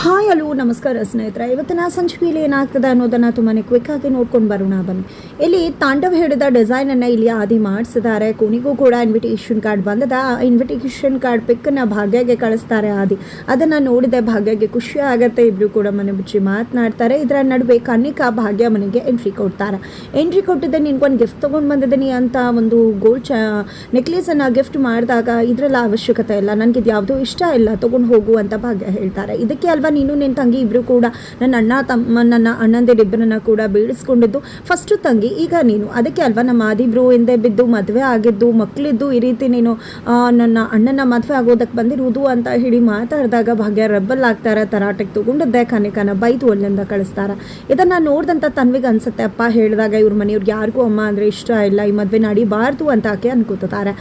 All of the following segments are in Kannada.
ಹಾಯ್ ಹಲೋ ನಮಸ್ಕಾರ ಸ್ನೇಹಿತರೆ. ಇವತ್ತಿನ ಸಂಚಿಕೆಯಲ್ಲಿ ಏನಾಗ್ತದೆ ಅನ್ನೋದನ್ನು ತುಂಬಾ ಕ್ವಿಕ್ಕಾಗಿ ನೋಡ್ಕೊಂಡು ಬರೋಣ ಬನ್ನಿ. ಇಲ್ಲಿ ತಾಂಡವ್ ಹೇಳಿದ ಡಿಸೈನನ್ನು ಇಲ್ಲಿ ಆದಿ ಮಾಡಿಸಿದ್ದಾರೆ. ಕೊನೆಗೂ ಕೂಡ ಇನ್ವಿಟೇಷನ್ ಕಾರ್ಡ್ ಬಂದದ. ಆ ಇನ್ವಿಟೇಷನ್ ಕಾರ್ಡ್ ಪಿಕ್ಕನ್ನು ಭಾಗ್ಯಗೆ ಕಳಿಸ್ತಾರೆ ಆದಿ. ಅದನ್ನು ನೋಡಿದೆ ಭಾಗ್ಯಗೆ ಖುಷಿ ಆಗುತ್ತೆ. ಇಬ್ಬರು ಕೂಡ ಮನೆ ಬಿಚ್ಚಿ ಮಾತನಾಡ್ತಾರೆ. ಇದರ ನಡುವೆ ಕನ್ನಿಕಾ ಭಾಗ್ಯ ಮನೆಗೆ ಎಂಟ್ರಿ ಕೊಡ್ತಾರೆ. ಎಂಟ್ರಿ ಕೊಟ್ಟಿದ್ದೆ ನಿನ್ಗೊಂದು ಗಿಫ್ಟ್ ತೊಗೊಂಡು ಬಂದಿದ್ದೀನಿ ಅಂತ ಒಂದು ಗೋಲ್ಡ್ ನೆಕ್ಲೇಸನ್ನು ಗಿಫ್ಟ್ ಮಾಡಿದಾಗ ಇದರೆಲ್ಲ ಅವಶ್ಯಕತೆ ಇಲ್ಲ, ನನಗೆ ಇದು ಯಾವುದೂ ಇಷ್ಟ ಇಲ್ಲ, ತೊಗೊಂಡು ಹೋಗು ಅಂತ ಭಾಗ್ಯ ಹೇಳ್ತಾರೆ. ಇದಕ್ಕೆ ಅಲ್ವಾ ನೀನು ನಿನ್ನ ತಂಗಿ ಇಬ್ಬರು ಕೂಡ ನನ್ನ ಅಣ್ಣಂದಿರಿಬ್ಬರನ್ನ ಕೂಡ ಬೀಳಿಸ್ಕೊಂಡಿದ್ದು. ಫಸ್ಟು ತಂಗಿ, ಈಗ ನೀನು. ಅದಕ್ಕೆ ಅಲ್ವಾ ನಮ್ಮ ಆದಿಬ್ರು ಹಿಂದೆ ಬಿದ್ದು ಮದುವೆ ಆಗಿದ್ದು, ಮಕ್ಕಳಿದ್ದು, ಈ ರೀತಿ ನೀನು ನನ್ನ ಅಣ್ಣನ ಮದುವೆ ಆಗೋದಕ್ಕೆ ಬಂದಿರುವುದು ಅಂತ ಹೇಳಿ ಮಾತಾಡಿದಾಗ ಭಾಗ್ಯ ರಬ್ಬಲ್ ಆಗ್ತಾರೆ. ತರಾಟೆಗೆ ತಗೊಂಡಿದ್ದೆ ಕನಿಕನ ಬೈದು ಅಲ್ಲಿಂದ ಕಳಿಸ್ತಾರೆ. ಇದನ್ನು ನೋಡಿದಂಥ ತನ್ವಿಗೆ ಅನ್ಸುತ್ತೆ, ಅಪ್ಪ ಹೇಳಿದಾಗ ಇವ್ರ ಮನೆಯವ್ರಿಗೆ ಯಾರಿಗೂ ಅಮ್ಮ ಅಂದರೆ ಇಷ್ಟ ಇಲ್ಲ, ಈ ಮದುವೆ ನಡಿಬಾರ್ದು ಅಂತ ಆಕೆ ಅನ್ಕೋತಾರೆ.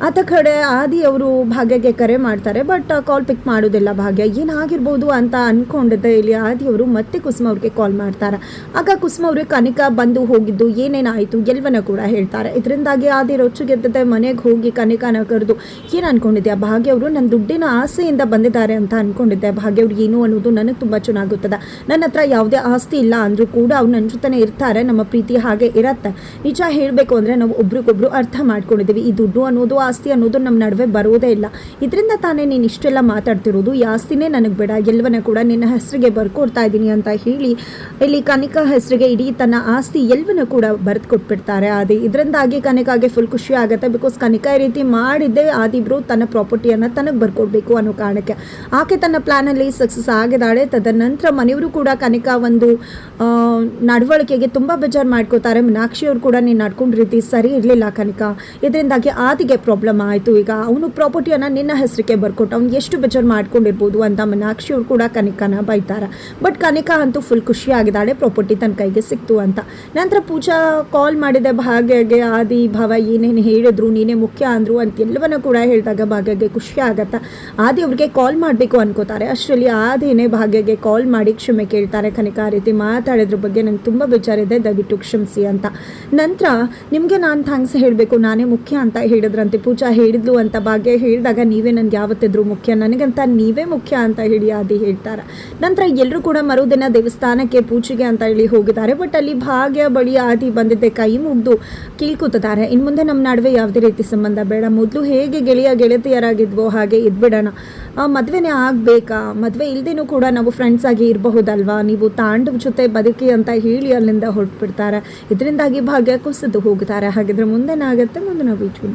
ಆತ ಕಡೆ ಆದಿ ಅವರು ಭಾಗ್ಯಗೆ ಕರೆ ಮಾಡ್ತಾರೆ. ಬಟ್ ಕಾಲ್ ಪಿಕ್ ಮಾಡೋದಿಲ್ಲ ಭಾಗ್ಯ. ಏನಾಗಿರ್ಬೋದು ಅಂತ ಅನ್ಕೊಂಡಿದ್ದೆ ಇಲ್ಲಿ ಆದಿಯವರು ಮತ್ತೆ ಕುಸುಮ ಅವ್ರಿಗೆ ಕಾಲ್ ಮಾಡ್ತಾರೆ. ಆಗ ಕುಸುಮ ಅವ್ರಿಗೆ ಕನಿಕಾ ಬಂದು ಹೋಗಿದ್ದು ಏನೇನಾಯಿತು ಎಲ್ಲವನ್ನ ಕೂಡ ಹೇಳ್ತಾರೆ. ಇದರಿಂದಾಗಿ ಆದಿ ರೊಚ್ಚಿಗೆದ್ದದೆ. ಮನೆಗೆ ಹೋಗಿ ಕನಿಕಾನ ಕರೆದು ಏನು ಅನ್ಕೊಂಡಿದ್ಯಾ ಭಾಗ್ಯ ಅವರು ನನ್ನ ದುಡ್ಡಿನ ಆಸೆಯಿಂದ ಬಂದಿದ್ದಾರೆ ಅಂತ ಅನ್ಕೊಂಡಿದ್ದೆ. ಭಾಗ್ಯ ಅವ್ರು ಏನು ಅನ್ನೋದು ನನಗೆ ತುಂಬ ಚೆನ್ನಾಗುತ್ತದೆ. ನನ್ನ ಹತ್ರ ಯಾವುದೇ ಆಸ್ತಿ ಇಲ್ಲ ಅಂದರೂ ಕೂಡ ಅವ್ರು ನನ್ನ ಜೊತೆನೇ ಇರ್ತಾರೆ. ನಮ್ಮ ಪ್ರೀತಿ ಹಾಗೆ ಇರತ್ತೆ. ನಿಜ ಹೇಳಬೇಕು ಅಂದರೆ ನಾವು ಒಬ್ರಿಗೊಬ್ರು ಅರ್ಥ ಮಾಡ್ಕೊಂಡಿದ್ದೀವಿ. ಈ ದುಡ್ಡು ಅನ್ನೋದು ಆಸ್ತಿ ಅನ್ನೋದು ನಮ್ಮ ನಡುವೆ ಬರೋದೇ ಇಲ್ಲ. ಇದರಿಂದ ತಾನೇ ನೀನು ಇಷ್ಟೆಲ್ಲ ಮಾತಾಡ್ತಿರೋದು. ಈ ಆಸ್ತಿನೇ ನನಗೆ ಬೇಡ, ಎಲ್ಲವನ್ನ ಕೂಡ ನಿನ್ನ ಹೆಸರಿಗೆ ಬರ್ಕೊಡ್ತಾ ಇದ್ದೀನಿ ಅಂತ ಹೇಳಿ ಇಲ್ಲಿ ಕನಿಕಾ ಹೆಸರಿಗೆ ಇಡೀ ತನ್ನ ಆಸ್ತಿ ಎಲ್ಲವನ್ನೂ ಕೂಡ ಬರೆದು ಕೊಟ್ಬಿಡ್ತಾರೆ ಆದಿ. ಇದರಿಂದಾಗಿ ಕನಿಕಾಗೆ ಫುಲ್ ಖುಷಿ ಆಗುತ್ತೆ. ಬಿಕಾಸ್ ಕನಿಕಾ ಈ ರೀತಿ ಮಾಡಿದ್ದೆ ಆದಿಬ್ರು ತನ್ನ ಪ್ರಾಪರ್ಟಿಯನ್ನು ತನಗೆ ಬರ್ಕೊಡ್ಬೇಕು ಅನ್ನೋ ಕಾರಣಕ್ಕೆ. ಆಕೆ ತನ್ನ ಪ್ಲ್ಯಾನಲ್ಲಿ ಸಕ್ಸಸ್ ಆಗಿದ್ದಾಳೆ. ತದನಂತರ ಮನೆಯವರು ಕೂಡ ಕನಿಕಾ ಒಂದು ನಡವಳಿಕೆಗೆ ತುಂಬ ಬೇಜಾರು ಮಾಡ್ಕೋತಾರೆ. ಮೀನಾಕ್ಷಿ ಅವರು ಕೂಡ ನೀನು ನಡ್ಕೊಂಡ ರೀತಿ ಸರಿ ಇರಲಿಲ್ಲ ಕನಿಕಾ, ಇದರಿಂದಾಗಿ ಆದಿಗೆ ಪ್ರಾಬ್ಲಮ್ ಆಯಿತು. ಈಗ ಅವನು ಪ್ರಾಪರ್ಟಿಯನ್ನು ನಿನ್ನ ಹೆಸರಿಗೆ ಬರ್ಕೊಟ್ಟು ಅವ್ನು ಎಷ್ಟು ಬೇಜಾರು ಮಾಡ್ಕೊಂಡಿರ್ಬೋದು ಅಂತ ಮೀನಾಕ್ಷಿ ಅವರು ಕೂಡ ಕನಿಕಾನ ಬೈತಾರೆ. ಬಟ್ ಕನಿಕಾ ಅಂತೂ ಫುಲ್ ಖುಷಿ ಆಗಿದ್ದಾಳೆ, ಪ್ರಾಪರ್ಟಿ ತನ್ನ ಕೈಗೆ ಸಿಕ್ತು ಅಂತ. ನಂತರ ಪೂಜಾ ಕಾಲ್ ಮಾಡಿದೆ ಭಾಗ್ಯಗೆ. ಆದಿ ಭಾವ ಏನೇನು ಹೇಳಿದ್ರು, ನೀನೇ ಮುಖ್ಯ ಅಂದರು ಅಂತ ಎಲ್ಲವನ್ನೂ ಕೂಡ ಹೇಳಿದಾಗ ಭಾಗ್ಯಗೆ ಖುಷಿ ಆಗತ್ತೆ. ಆದಿ ಅವ್ರಿಗೆ ಕಾಲ್ ಮಾಡಬೇಕು ಅನ್ಕೋತಾರೆ. ಅಷ್ಟರಲ್ಲಿ ಆದಿನೇ ಭಾಗ್ಯಗೆ ಕಾಲ್ ಮಾಡಿ ಕ್ಷಮೆ ಕೇಳ್ತಾರೆ. ಕನಿಕಾ ರೀತಿ ಮಾತಾಡಿದ್ರ ಬಗ್ಗೆ ನಂಗೆ ತುಂಬ ಬೇಜಾರಿದೆ, ದಯವಿಟ್ಟು ಕ್ಷಮಿಸಿ ಅಂತ. ನಂತರ ನಿಮಗೆ ನಾನು ಥ್ಯಾಂಕ್ಸ್ ಹೇಳಬೇಕು, ನಾನೇ ಮುಖ್ಯ ಅಂತ ಹೇಳಿದ್ರಂತೆ ಪೂಜಾ ಹೇಳಿದ್ಲು ಅಂತ ಭಾಗ್ಯ ಹೇಳಿದಾಗ ನೀವೇ ನನಗೆ ಯಾವತ್ತಿದ್ರು ಮುಖ್ಯ, ನನಗಂತ ನೀವೇ ಮುಖ್ಯ ಅಂತ ಹೇಳಿ ಆದಿ ಹೇಳ್ತಾರೆ. ನಂತರ ಎಲ್ಲರೂ ಕೂಡ ಮರುದಿನ ದೇವಸ್ಥಾನಕ್ಕೆ ಪೂಜೆಗೆ ಅಂತ ಹೇಳಿ ಹೋಗಿದ್ದಾರೆ. ಬಟ್ ಅಲ್ಲಿ ಭಾಗ್ಯ ಬಳಿ ಆದಿ ಬಂದಿದ್ದೆ ಕೈ ಮುಗ್ದು ಕೀಳ್ಕೊತಿದ್ದಾರೆ. ಇನ್ನು ಮುಂದೆ ನಮ್ಮ ನಡುವೆ ಯಾವುದೇ ರೀತಿ ಸಂಬಂಧ ಬೇಡ, ಮೊದಲು ಹೇಗೆ ಗೆಳೆತಿಯರಾಗಿದ್ವೋ ಹಾಗೆ ಇದ್ಬಿಡೋಣ. ಮದುವೆನೇ ಆಗಬೇಕಾ, ಮದುವೆ ಇಲ್ಲದೇನೂ ಕೂಡ ನಾವು ಫ್ರೆಂಡ್ಸ್ ಆಗಿ ಇರಬಹುದಲ್ವಾ, ನೀವು ತಾಂಡವ್ ಜೊತೆ ಬದುಕಿ ಅಂತ ಹೇಳಿ ಅಲ್ಲಿಂದ ಹೊರಟ್ಬಿಡ್ತಾರೆ. ಇದರಿಂದಾಗಿ ಭಾಗ್ಯ ಕುಸಿದು ಹೋಗ್ತಾರೆ. ಹಾಗಿದ್ರೆ ಮುಂದೇನಾಗುತ್ತೆ ಮುಂದಿನ ವೀಡಿಯೋ.